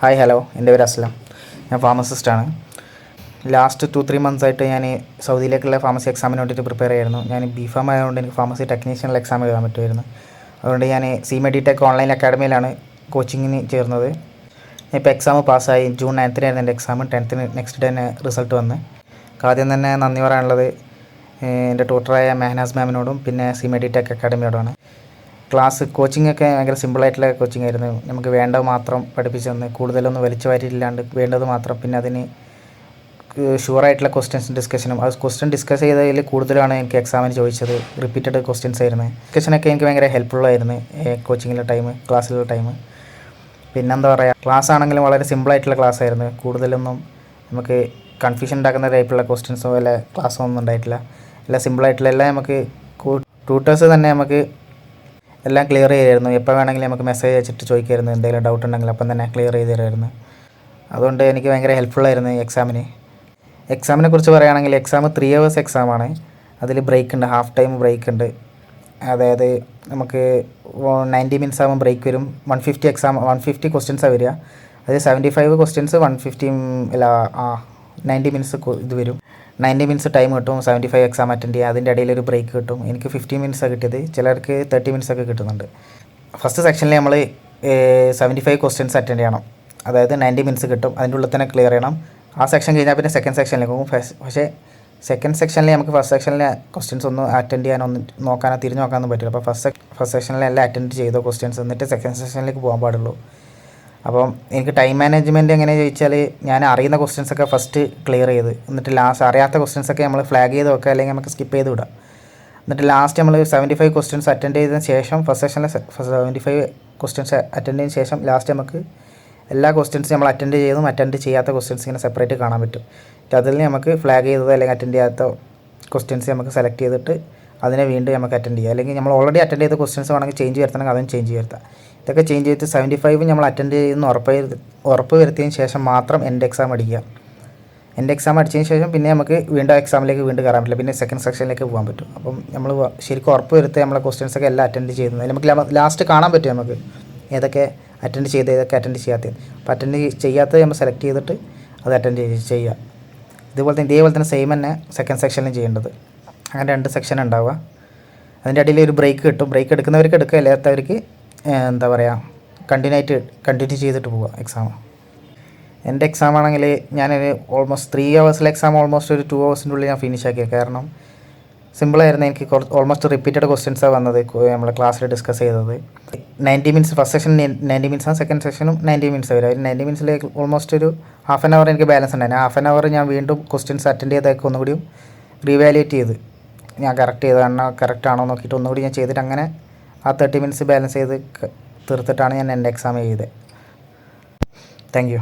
Hi hello, എൻ്റെ പേര് അസ്ലം. ഞാൻ ഫാർമസിസ്റ്റാണ്. ലാസ്റ്റ് 2-3 മന്ത്സായിട്ട് ഞാൻ സൗദിയിലേക്കുള്ള ഫാർമസി എക്സാമിന് വേണ്ടിയിട്ട് പ്രിപ്പയർ ചെയ്യായിരുന്നു. ഞാൻ ബിഫാം ആയതുകൊണ്ട് എനിക്ക് ഫാർമസി ടെക്നീഷ്യനുള്ള എക്സാം എഴുതാൻ പറ്റുമായിരുന്നു. അതുകൊണ്ട് ഞാൻ CMED-Tech ഓൺലൈൻ അക്കാഡമിയിലാണ് കോച്ചിങ്ങിന് ചേർന്നത്. ഇപ്പോൾ എക്സാം പാസ്സായി. ജൂൺ 9-നായിരുന്നു എൻ്റെ എക്സാം. 10th നെക്സ്റ്റ് ഡേ തന്നെ റിസൾട്ട് വന്ന്. ആദ്യം തന്നെ നന്ദി പറയാനുള്ളത് എൻ്റെ ട്യൂട്ടറായ മെഹനാസ് മാമിനോടും പിന്നെ CMED-Tech അക്കാഡമിയോടാണ്. ക്ലാസ് കോച്ചിങ്ങൊക്കെ ഭയങ്കര സിമ്പിളായിട്ടുള്ള കോച്ചിങ് ആയിരുന്നു. നമുക്ക് വേണ്ടത് മാത്രം പഠിപ്പിച്ച് തന്ന് കൂടുതലൊന്നും വലിച്ചു വാരിയില്ലാണ്ട് വേണ്ടത് മാത്രം. പിന്നെ അതിന് ഷുവറായിട്ടുള്ള ക്വസ്റ്റ്യൻസ് ഡിസ്കഷനും അത് ക്വസ്റ്റ്യൻ ഡിസ്കസ് ചെയ്തതിൽ കൂടുതലാണ് എനിക്ക് എക്സാമിന് ചോദിച്ചത്. റിപ്പീറ്റഡ് ക്വസ്റ്റ്യൻസ് ആയിരുന്നു. ഡിസ്കഷനൊക്കെ എനിക്ക് ഭയങ്കര ഹെൽപ്ഫുള്ളായിരുന്നു കോച്ചിങ്ങിലെ ടൈം, ക്ലാസ്സിലുള്ള ടൈം. പിന്നെന്താ പറയുക, ക്ലാസ് ആണെങ്കിലും വളരെ സിമ്പിളായിട്ടുള്ള ക്ലാസ് ആയിരുന്നു. കൂടുതലൊന്നും നമുക്ക് കൺഫ്യൂഷൻ ഉണ്ടാക്കുന്ന ടൈപ്പുള്ള ക്വസ്റ്റ്യൻസോ അല്ല ക്ലാസ്സോ ഒന്നും ഉണ്ടായിട്ടില്ല. എല്ലാം സിമ്പിളായിട്ടുള്ള എല്ലാം നമുക്ക് ട്യൂട്ടേഴ്സ് തന്നെ നമുക്ക് എല്ലാം ക്ലിയർ ചെയ്തായിരുന്നു. എപ്പോൾ വേണമെങ്കിലും നമുക്ക് മെസ്സേജ് അയച്ചിട്ട് ചോദിക്കായിരുന്നു. എന്തെങ്കിലും ഡൗട്ട് ഉണ്ടെങ്കിൽ അപ്പം തന്നെ ക്ലിയർ ചെയ്ത് തരുമായിരുന്നു. അതുകൊണ്ട് എനിക്ക് ഭയങ്കര ഹെൽപ്ഫുള്ളായിരുന്നു എക്സാമിനെ കുറിച്ച് പറയുകയാണെങ്കിൽ എക്സാം 3 hours എക്സാമാണ്. അതിൽ ബ്രേക്ക് ഉണ്ട്, ഹാഫ് ടൈം ബ്രേക്ക് ഉണ്ട്. അതായത് നമുക്ക് 90 മിനിറ്റ്സ് ആകുമ്പോൾ ബ്രേക്ക് വരും. 150 ക്വസ്റ്റ്യൻസാണ് വരിക. അത് 75 ക്വസ്റ്റ്യൻസ് 90 മിനിറ്റ്സ് ഇത് വരും. 90 മിനിറ്റ്സ് ടൈം കിട്ടും. 75 എക്സാം അറ്റൻഡ് ചെയ്യുക. അതിൻ്റെ ഇടയിൽ ഒരു ബ്രേക്ക് കിട്ടും. എനിക്ക് 15 മിനിറ്റ്സാണ് കിട്ടിയത്. ചിലർക്ക് 30 മിനിറ്റ്സ് ഒക്കെ കിട്ടുന്നുണ്ട്. ഫസ്റ്റ് സെക്ഷനിൽ നമ്മൾ 75 ക്വസ്റ്റ്യൻസ് അറ്റൻഡ് ചെയ്യണം. അതായത് 90 മിനിറ്റ്സ് കിട്ടും. അതിൻ്റെ ഉള്ളിൽ തന്നെ ക്ലിയർ ചെയ്യണം. ആ സെക്ഷൻ കഴിഞ്ഞാൽ പിന്നെ സെക്കൻഡ് സെക്ഷനിലേക്ക് പോകും. പക്ഷേ സെക്കൻഡ് സെക്ഷനിൽ നമുക്ക് ഫസ്റ്റ് സെക്ഷനിലെ ക്വസ്റ്റ്യൻസ് ഒന്നും അറ്റൻഡ് ചെയ്യാനൊന്നും തിരിഞ്ഞു നോക്കാനൊന്നും പറ്റില്ല. അപ്പോൾ ഫസ്റ്റ് സെക്ഷനിലെല്ലാം അറ്റൻഡ് ചെയ്തോ ക്വസ്റ്റ്യൻസ്, എന്നിട്ട് സെക്കൻഡ് സെക്ഷനിലേക്ക് പോകാൻ പാടുള്ളൂ. അപ്പം എനിക്ക് ടൈം മാനേജ്മെൻറ്റ് എങ്ങനെയാണെന്ന് ചോദിച്ചാൽ ഞാൻ അറിയുന്ന ക്വസ്റ്റ്യൻസൊക്കെ ഫസ്റ്റ് ക്ലിയർ ചെയ്ത്, എന്നിട്ട് ലാസ്റ്റ് അറിയാത്ത ക്വസ്റ്റ്യൻസൊക്കെ നമ്മൾ ഫ്ലാഗ് ചെയ്ത് വെക്കുക, അല്ലെങ്കിൽ നമുക്ക് സ്കിപ്പ് ചെയ്ത് വിടാം. എന്നിട്ട് ലാസ്റ്റ് നമ്മൾ 75 ക്വസ്റ്റ്യൻസ് അറ്റൻഡ് ചെയ്തതിന് ശേഷം ഫസ്റ്റ് സെക്ഷനിലെ 75 ക്വസ്റ്റ്യൻസ് അറ്റൻഡ് ചെയ്തതിന് ശേഷം ലാസ്റ്റ് നമുക്ക് എല്ലാ ക്വസ്റ്റ്യൻസും നമ്മൾ അറ്റൻഡ് ചെയ്തും അറ്റൻഡ് ചെയ്യാത്ത ക്വസ്റ്റ്യൻസ് ഇങ്ങനെ സെപ്പറേറ്റ് കാണാൻ പറ്റും. അതിൽ നമുക്ക് ഫ്ലാഗ് ചെയ്തത് അല്ലെങ്കിൽ അറ്റൻഡ് ചെയ്യാത്ത ക്വസ്റ്റ്യൻസ് നമുക്ക് സെലക്ട് ചെയ്തിട്ട് അതിനെ വീണ്ടും നമുക്ക് അറ്റൻഡ് ചെയ്യാം. അല്ലെങ്കിൽ നമ്മൾ ഓൾറെഡി അറ്റൻഡ് ചെയ്ത ക്വസ്റ്റ്യൻസ് വേണമെങ്കിൽ ചേഞ്ച് വരുത്തണമെങ്കിൽ അതും ചേഞ്ച് വരുത്താം. ഇതൊക്കെ ചേഞ്ച് ചെയ്തിട്ട് 75 നമ്മൾ അറ്റൻഡ് ചെയ്യുന്ന ഉറപ്പ് വരുത്തിയതിന് ശേഷം മാത്രം എൻ്റെ എക്സാം അടിക്കുക. എൻ്റെ എക്സാം അടിച്ചതിന് ശേഷം പിന്നെ നമുക്ക് വീണ്ടും എക്സാമിലേക്ക് കയറാൻ പറ്റില്ല. പിന്നെ സെക്കൻഡ് സെക്ഷനിലേക്ക് പോകാൻ പറ്റും. അപ്പം നമ്മൾ ശരിക്കും ഉറപ്പ് വരുത്തുക നമ്മളെ ക്വസ്റ്റ്യൻസൊക്കെ എല്ലാം അറ്റൻഡ് ചെയ്യുന്നത്. നമുക്ക് ലാസ്റ്റ് കാണാൻ പറ്റും നമുക്ക് ഏതൊക്കെ അറ്റൻഡ് ചെയ്ത് ഏതൊക്കെ അറ്റൻഡ് ചെയ്യാത്തത്. അപ്പോൾ അറ്റൻഡ് ചെയ്യാത്തത് നമ്മൾ സെലക്ട് ചെയ്തിട്ട് അത് അറ്റൻഡ് ചെയ്യുക. ഇതേപോലെ തന്നെ സെയിം തന്നെ സെക്കൻഡ് സെക്ഷനിലും ചെയ്യേണ്ടത്. അങ്ങനെ 2 സെക്ഷൻ ഉണ്ടാവുക. അതിൻ്റെ ഇടയിൽ ഒരു ബ്രേക്ക് കിട്ടും. ബ്രേക്ക് എടുക്കുന്നവർക്ക് എടുക്കുക, അല്ലാത്തവർക്ക് എന്താ പറയുക കണ്ടിന്യൂ ചെയ്തിട്ട് പോവുക എക്സാം. എൻ്റെ എക്സാം ആണെങ്കിൽ ഞാനൊരു ഓൾമോസ്റ്റ് 3 hours എക്സാം ഓൾമോസ്റ്റ് ഒരു 2 hours ഞാൻ ഫിനിഷ് ആക്കിയത്. കാരണം സിമ്പിളായിരുന്നു. എനിക്ക് ഓൾമോസ്റ്റ് റിപ്പീറ്റഡ് ക്വസ്റ്റ്യൻസാണ് വന്നത് നമ്മൾ ക്ലാസ്സിൽ ഡിസ്കസ് ചെയ്തത്. 90 മിനിറ്റ്സ് ഫസ്റ്റ് സെക്ഷൻ 90 മിനിറ്റ്സാണ്, സെക്കൻഡ് സെക്ഷനും 90 മിനിറ്റ്സ് വരും. 90 മിനിറ്റ്സിലേക്ക് ഓൾമോസ്റ്റ് ഒരു ഹാഫ് ആൻ അവർ എനിക്ക് ബാലൻസ് ഉണ്ടായിരുന്നു. ഹാഫ് ആൻ അവർ ഞാൻ വീണ്ടും ക്വസ്റ്റ്യൻസ് അറ്റൻഡ് ചെയ്തൊക്കെ ഒന്നുകൂടിയും റീവാലുവേറ്റ് ചെയ്ത് ഞാൻ കറക്റ്റ് ചെയ്തതാണോ കറക്റ്റ് ആണോ നോക്കിയിട്ട് ഒന്നുകൂടി ഞാൻ ചെയ്തിട്ട് അങ്ങനെ ആ 30 മിനിറ്റ്സ് ബാലൻസ് ചെയ്ത് തീർത്തിട്ടാണ് ഞാൻ എൻ്റെ എക്സാം ചെയ്തത്. Thank you.